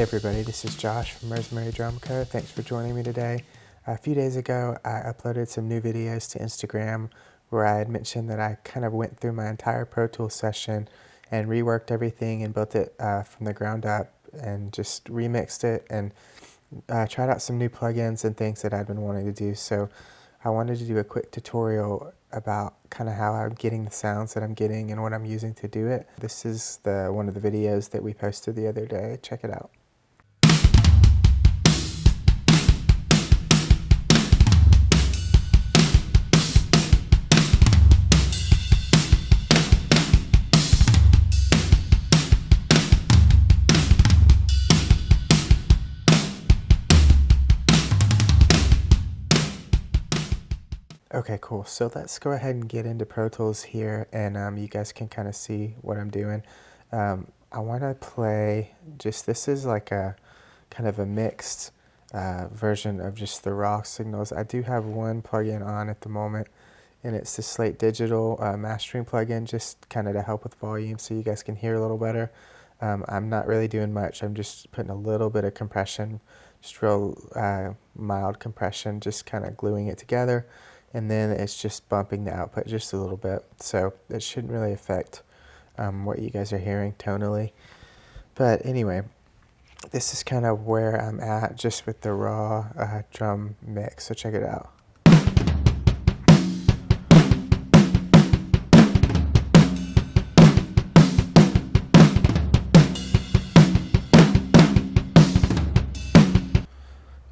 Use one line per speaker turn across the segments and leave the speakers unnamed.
Hey everybody, this is Josh from Rosemary Drum Co. Thanks for joining me today. A few days ago, I uploaded some new videos to Instagram where I had mentioned that I kind of went through my entire Pro Tools session and reworked everything and built it from the ground up and just remixed it and tried out some new plugins and things that I'd been wanting to do. So I wanted to do a quick tutorial about kind of how I'm getting the sounds that I'm getting and what I'm using to do it. This is one of the videos that we posted the other day. Check it out. Okay, cool. So let's go ahead and get into Pro Tools here, and you guys can kind of see what I'm doing. I want to play this is like a kind of a mixed version of just the raw signals. I do have one plugin on at the moment, and it's the Slate Digital mastering plugin, just kind of to help with volume so you guys can hear a little better. I'm not really doing much. I'm just putting a little bit of compression, just real mild compression, just kind of gluing it together. And then it's just bumping the output just a little bit. So it shouldn't really affect what you guys are hearing tonally. But anyway, this is kind of where I'm at just with the raw drum mix. So check it out.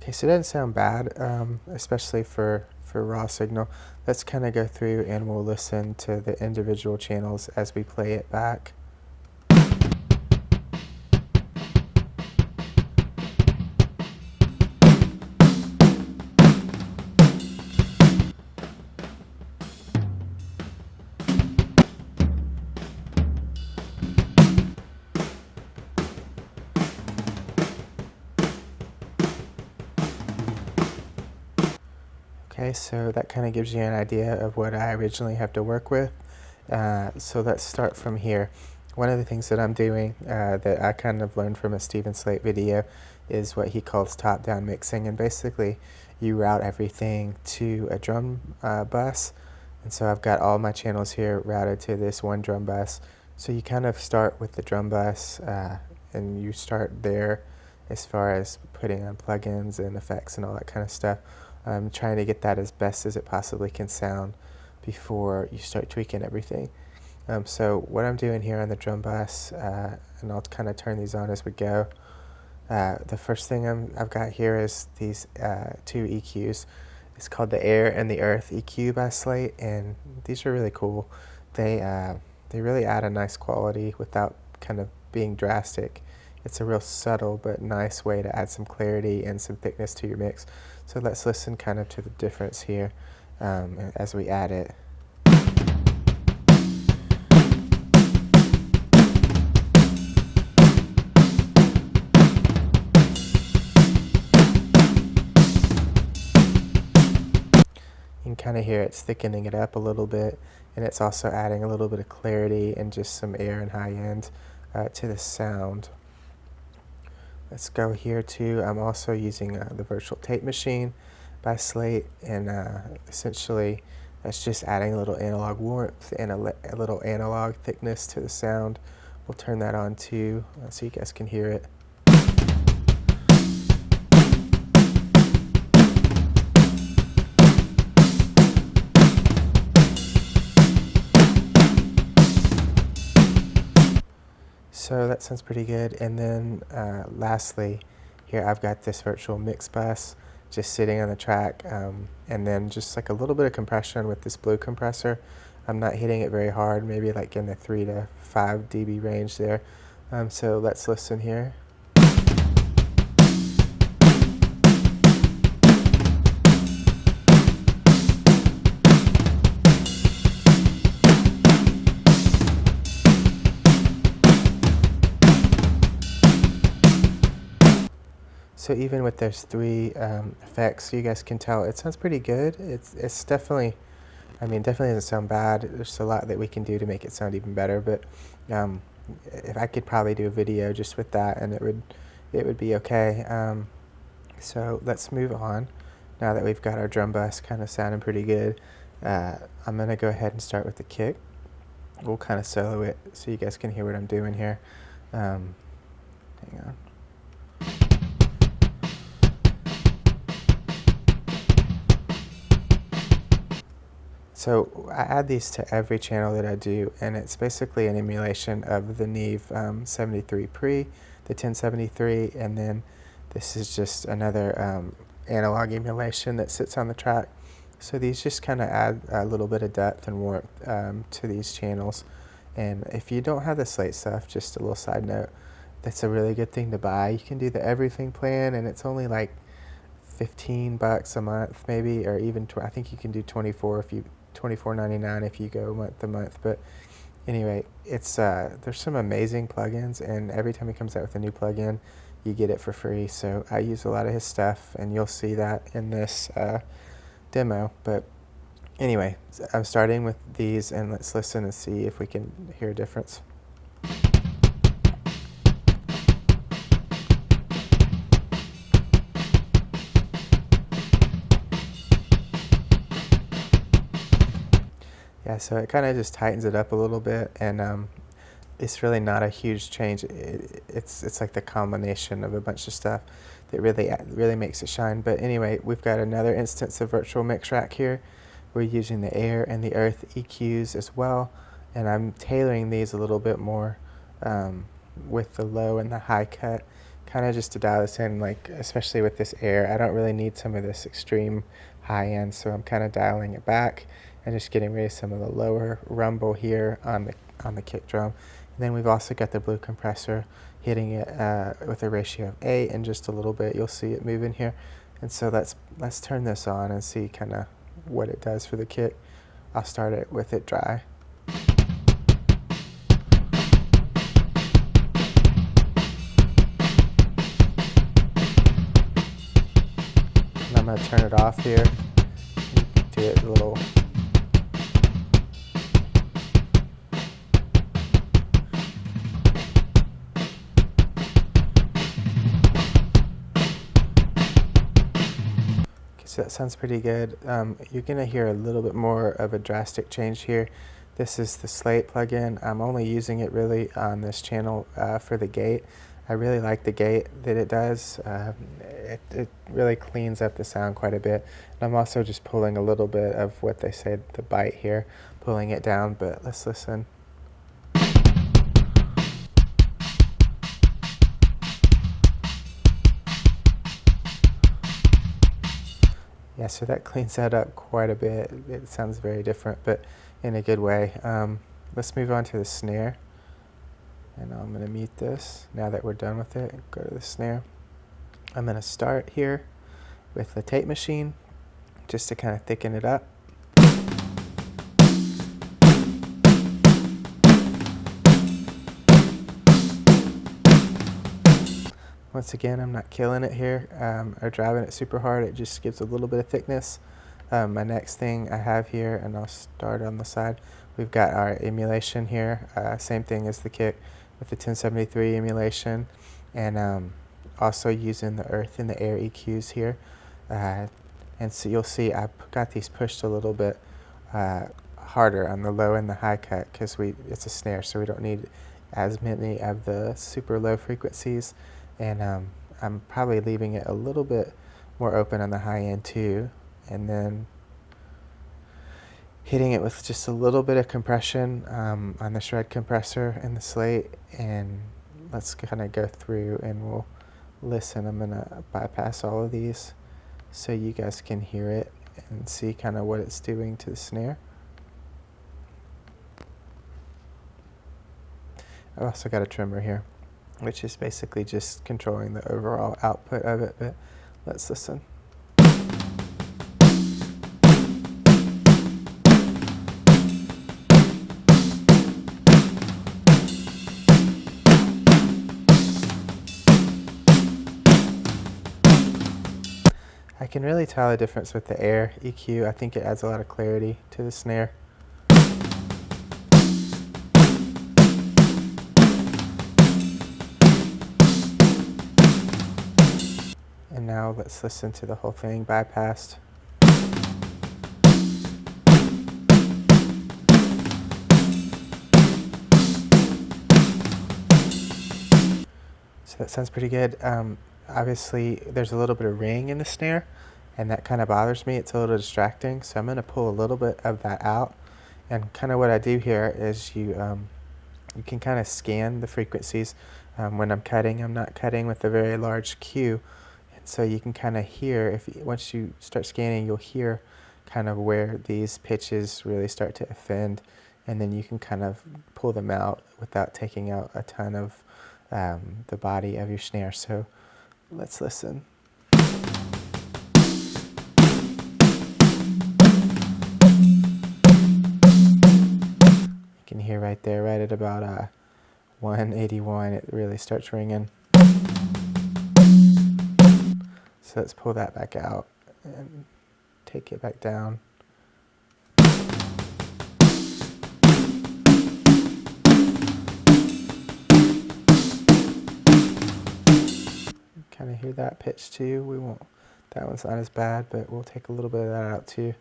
Okay, so it doesn't sound bad, especially for raw signal. Let's kind of go through and we'll listen to the individual channels as we play it back. Okay, so that kind of gives you an idea of what I originally have to work with. So let's start from here. One of the things that I'm doing that I kind of learned from a Steven Slate video is what he calls top-down mixing, and basically you route everything to a drum bus. And so I've got all my channels here routed to this one drum bus. So you kind of start with the drum bus and you start there as far as putting on plugins and effects and all that kind of stuff. I'm trying to get that as best as it possibly can sound before you start tweaking everything. So what I'm doing here on the drum bus, and I'll kind of turn these on as we go. The first thing I've got here is these two EQs. It's called the Air and the Earth EQ by Slate, and these are really cool. They really add a nice quality without kind of being drastic. It's a real subtle but nice way to add some clarity and some thickness to your mix. So let's listen kind of to the difference here as we add it. You can kind of hear it's thickening it up a little bit, and it's also adding a little bit of clarity and just some air and high end to the sound. Let's go here too. I'm also using the virtual tape machine by Slate, and essentially that's just adding a little analog warmth and a little analog thickness to the sound. We'll turn that on too so you guys can hear it. So that sounds pretty good. And then lastly, here I've got this virtual mix bus just sitting on the track, and then just like a little bit of compression with this blue compressor. I'm not hitting it very hard, maybe like in the 3 to 5 dB range there. So let's listen here. So even with those three effects, you guys can tell it sounds pretty good. It's definitely, definitely doesn't sound bad. There's a lot that we can do to make it sound even better. But if I could probably do a video just with that, and it would be okay. So let's move on. Now that we've got our drum bus kind of sounding pretty good, I'm going to go ahead and start with the kick. We'll kind of solo it so you guys can hear what I'm doing here. Hang on. So I add these to every channel that I do, and it's basically an emulation of the Neve 73 Pre, the 1073, and then this is just another analog emulation that sits on the track. So these just kind of add a little bit of depth and warmth to these channels. And if you don't have the Slate stuff, just a little side note, that's a really good thing to buy. You can do the everything plan, and it's only like $15 a month, maybe, or even I think you can do $24.99 if you go month to month. But anyway, it's there's some amazing plugins, and every time he comes out with a new plugin, you get it for free. So I use a lot of his stuff, and you'll see that in this demo. But anyway, I'm starting with these, and let's listen and see if we can hear a difference. Yeah, so it kind of just tightens it up a little bit, and it's really not a huge change. It's like the combination of a bunch of stuff that really makes it shine. But anyway, we've got another instance of virtual mix rack here. We're using the air and the earth EQs as well, and I'm tailoring these a little bit more with the low and the high cut, kind of just to dial this in, like especially with this air. I don't really need some of this extreme high end, so I'm kind of dialing it back and just getting rid of some of the lower rumble here on the kick drum. And then we've also got the blue compressor hitting it with a ratio of 8, and just a little bit you'll see it moving here. And so let's turn this on and see kind of what it does for the kick. I'll start it with it dry. And I'm going to turn it off here. Do it a little. So that sounds pretty good. You're going to hear a little bit more of a drastic change here. This is the Slate plugin. I'm only using it really on this channel for the gate. I really like the gate that it does. It really cleans up the sound quite a bit. And I'm also just pulling a little bit of what they say, the bite here, pulling it down, but let's listen. Yeah, so that cleans that up quite a bit. It sounds very different, but in a good way. Let's move on to the snare. And I'm going to mute this now that we're done with it. Go to the snare. I'm going to start here with the tape machine just to kind of thicken it up. Once again, I'm not killing it here or driving it super hard. It just gives a little bit of thickness. My next thing I have here, and I'll start on the side, we've got our emulation here. Same thing as the kick with the 1073 emulation, and also using the earth and the air EQs here. And so you'll see I've got these pushed a little bit harder on the low and the high cut because it's a snare, so we don't need as many of the super low frequencies. And I'm probably leaving it a little bit more open on the high end too, and then hitting it with just a little bit of compression on the shred compressor and the Slate. And let's kind of go through and we'll listen. I'm going to bypass all of these so you guys can hear it and see kind of what it's doing to the snare. I've also got a trimmer here, which is basically just controlling the overall output of it, but let's listen. I can really tell the difference with the air EQ. I think it adds a lot of clarity to the snare. now let's listen to the whole thing bypassed. So that sounds pretty good. Obviously, there's a little bit of ring in the snare, and that kind of bothers me. It's a little distracting, so I'm going to pull a little bit of that out. And kind of what I do here is you can kind of scan the frequencies. When I'm cutting, I'm not cutting with a very large Q, and so you can kind of hear, once you start scanning, you'll hear kind of where these pitches really start to offend, and then you can kind of pull them out without taking out a ton of the body of your snare. So let's listen. You can hear right there, right at about 181, it really starts ringing. So let's pull that back out and take it back down. Kind of hear that pitch too. We won't, that one's not as bad, but we'll take a little bit of that out too.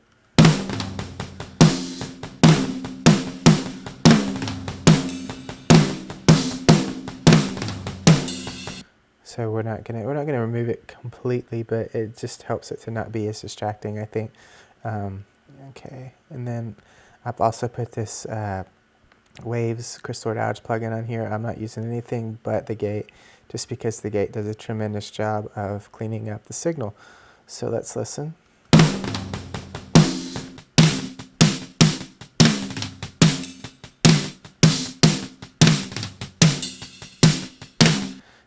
So we're not gonna remove it completely, but it just helps it to not be as distracting, I think. Okay, and then I've also put this Waves crystal gouge plugin on here. I'm not using anything but the gate, just because the gate does a tremendous job of cleaning up the signal. So let's listen.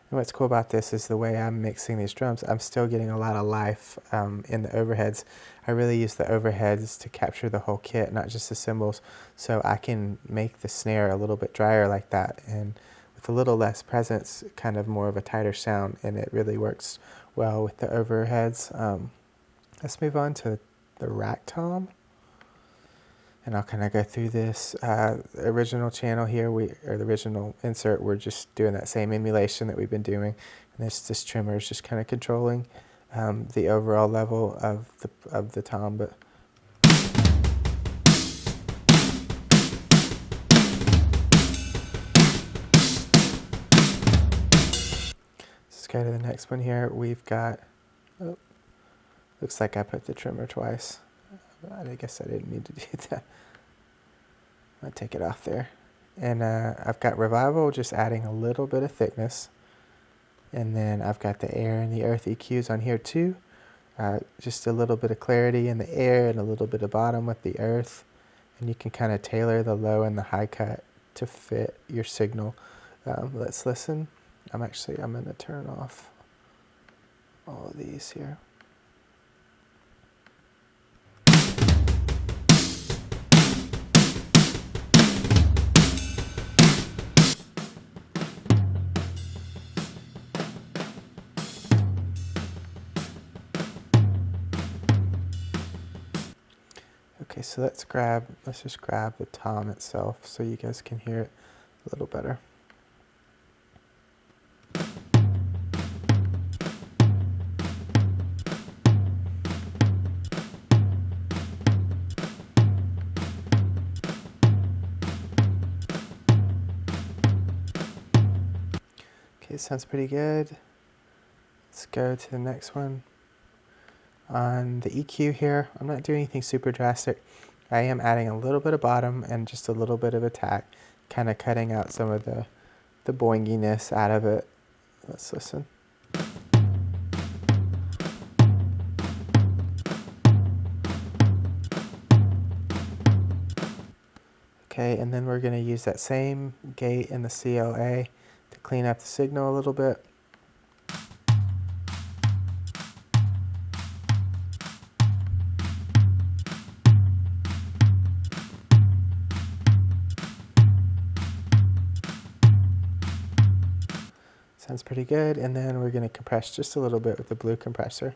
And what's cool about this is the way I'm mixing these drums, I'm still getting a lot of life in the overheads. I really use the overheads to capture the whole kit, not just the cymbals, so I can make the snare a little bit drier like that, and with a little less presence, kind of more of a tighter sound, and it really works well with the overheads. Let's move on to the rack tom. And I'll kind of go through this original channel here, or the original insert. We're just doing that same emulation that we've been doing, and this trimmer is just kind of controlling the overall level of the tom. But let's go to the next one here. We've got, oh, looks like I put the trimmer twice. I guess I didn't need to do that. I'll take it off there. And I've got Revival, just adding a little bit of thickness. And then I've got the air and the earth EQs on here too. Just a little bit of clarity in the air and a little bit of bottom with the earth. And you can kind of tailor the low and the high cut to fit your signal. Let's listen. I'm going to turn off all of these here. Okay, so let's just grab the tom itself so you guys can hear it a little better. Okay, sounds pretty good. Let's go to the next one. On the EQ here, I'm not doing anything super drastic. I am adding a little bit of bottom and just a little bit of attack, kind of cutting out some of the boinginess out of it. Let's listen. Okay, and then we're going to use that same gate in the CLA to clean up the signal a little bit. Sounds pretty good, and then we're going to compress just a little bit with the blue compressor.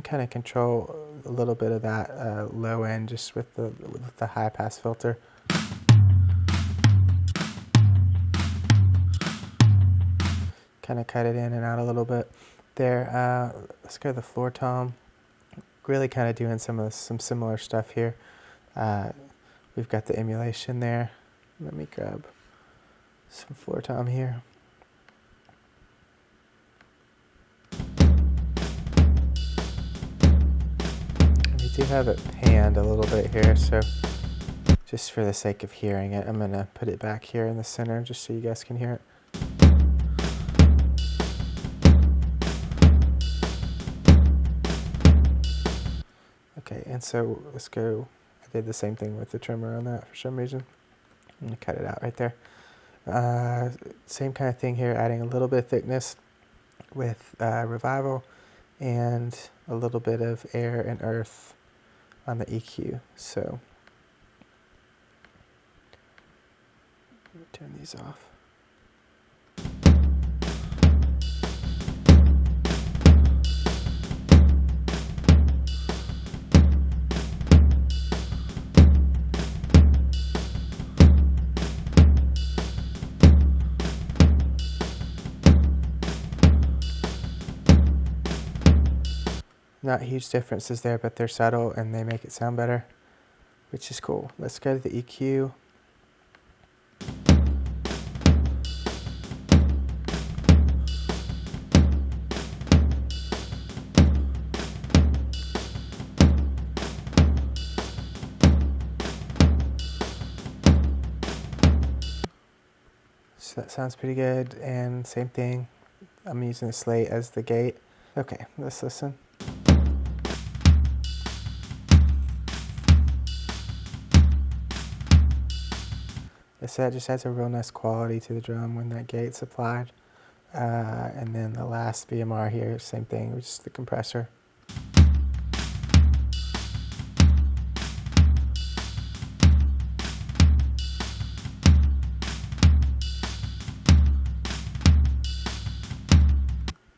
kind of control a little bit of that low end just with the high pass filter. Kind of cut it in and out a little bit there. Let's go to the floor tom. Really kind of doing some similar stuff here. We've got the emulation there. Let me grab some floor tom here. We do have it panned a little bit here, so just for the sake of hearing it, I'm gonna put it back here in the center just so you guys can hear it. Okay, and so let's go. I did the same thing with the trimmer on that for some reason. I'm gonna cut it out right there. Same kind of thing here, adding a little bit of thickness with revival and a little bit of air and earth on the EQ. So let me turn these off. Not huge differences there, but they're subtle and they make it sound better, which is cool. Let's go to the EQ. So that sounds pretty good, and same thing. I'm using the Slate as the gate. Okay, let's listen. So that just adds a real nice quality to the drum when that gate's applied. And then the last VMR here, same thing, just the compressor.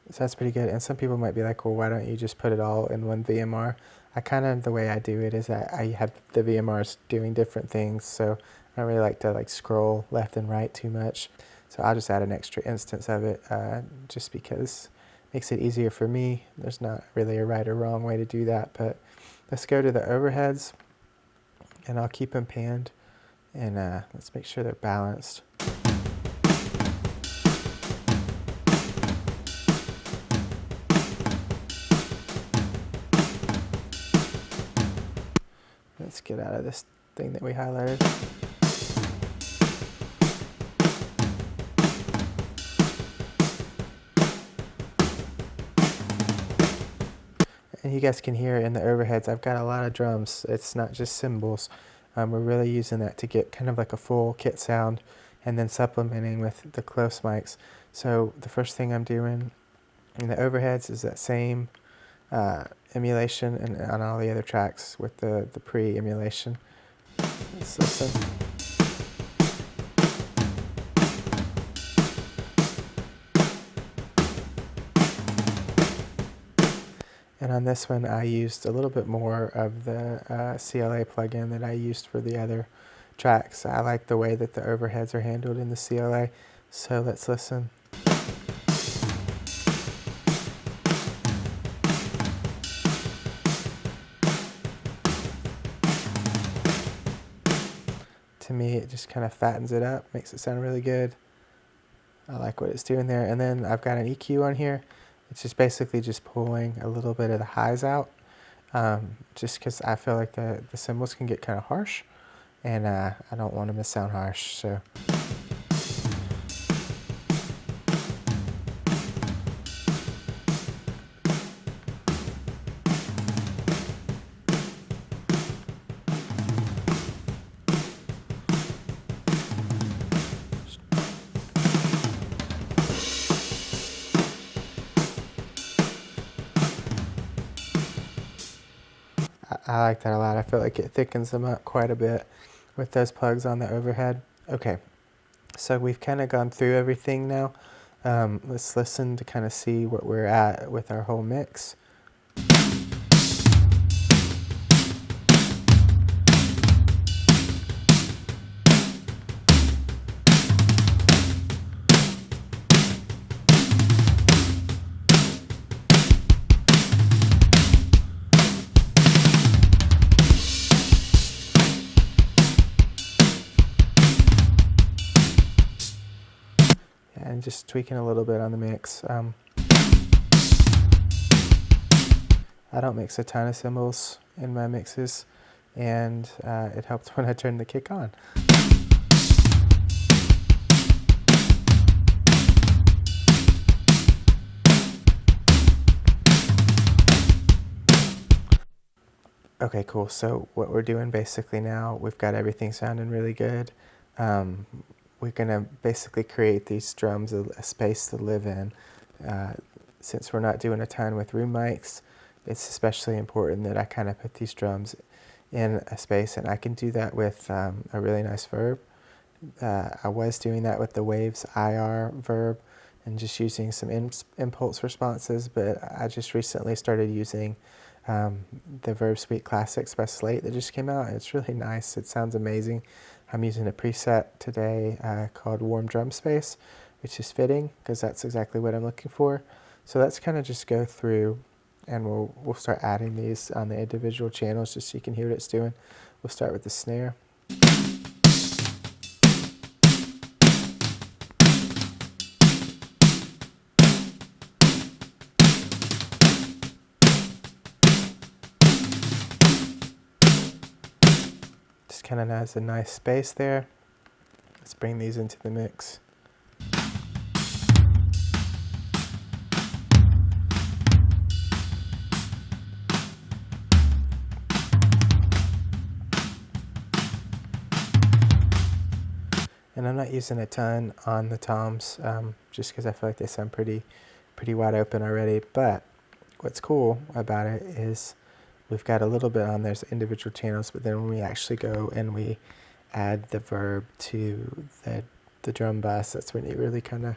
So that's pretty good. And some people might be like, well, why don't you just put it all in one VMR? The way I do it is that I have the VMRs doing different things. So I don't really like to scroll left and right too much. So I'll just add an extra instance of it just because it makes it easier for me. There's not really a right or wrong way to do that. But let's go to the overheads and I'll keep them panned. And let's make sure they're balanced. Let's get out of this thing that we highlighted. And you guys can hear in the overheads, I've got a lot of drums. It's not just cymbals. We're really using that to get kind of like a full kit sound and then supplementing with the close mics. So the first thing I'm doing in the overheads is that same emulation and on all the other tracks with the pre-emulation. Let's listen. And on this one, I used a little bit more of the CLA plugin that I used for the other tracks. I like the way that the overheads are handled in the CLA. So let's listen. To me, it just kind of fattens it up, makes it sound really good. I like what it's doing there. And then I've got an EQ on here. It's just basically just pulling a little bit of the highs out, just because I feel like the cymbals can get kind of harsh, and I don't want them to sound harsh. So. I like that a lot. I feel like it thickens them up quite a bit with those plugs on the overhead. Okay, so we've kind of gone through everything now. Let's listen to kind of see what we're at with our whole mix. and just tweaking a little bit on the mix. I don't mix a ton of cymbals in my mixes, and it helped when I turned the kick on. Okay, cool. So what we're doing basically now, we've got everything sounding really good. We're gonna basically create these drums a space to live in. Since we're not doing a ton with room mics, it's especially important that I kind of put these drums in a space, and I can do that with a really nice verb. I was doing that with the Waves IR verb and just using some impulse responses, but I just recently started using the Verb Suite Classics by Slate that just came out, and it's really nice. It sounds amazing. I'm using a preset today called Warm Drum Space, which is fitting because that's exactly what I'm looking for. So let's kind of just go through, and we'll start adding these on the individual channels just so you can hear what it's doing. We'll start with the snare. Just kind of has a nice space there. Let's bring these into the mix. And I'm not using a ton on the toms, just because I feel like they sound pretty wide open already. But what's cool about it is we've got a little bit on there's individual channels, but then when we actually go and we add the verb to the drum bus, that's when you really kind of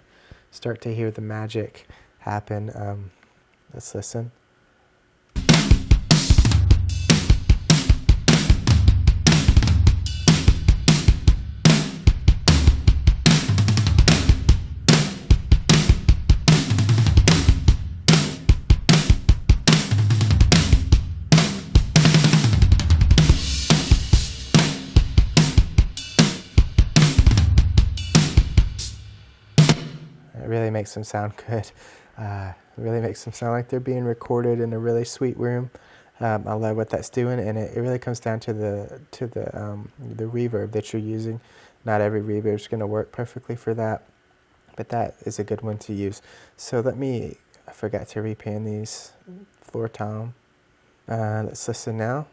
start to hear the magic happen. Let's listen. It really makes them sound good. It really makes them sound like they're being recorded in a really sweet room. I love what that's doing, and it really comes down to the reverb that you're using. Not every reverb is going to work perfectly for that, but that is a good one to use. So I forgot to repan these floor tom. Let's listen now.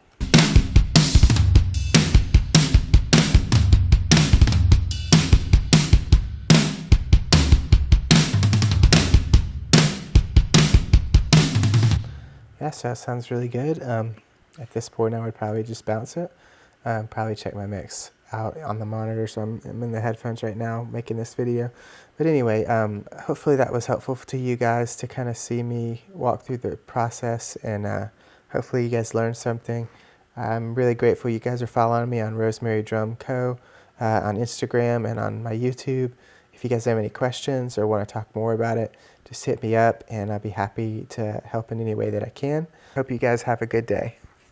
Yeah, so that sounds really good. At this point, I would probably just bounce it. Probably check my mix out on the monitor. So I'm in the headphones right now making this video. But anyway, hopefully that was helpful to you guys to kind of see me walk through the process, and hopefully you guys learned something. I'm really grateful you guys are following me on Rosemary Drum Co. On Instagram and on my YouTube. If you guys have any questions or want to talk more about it, just hit me up and I'll be happy to help in any way that I can. Hope you guys have a good day.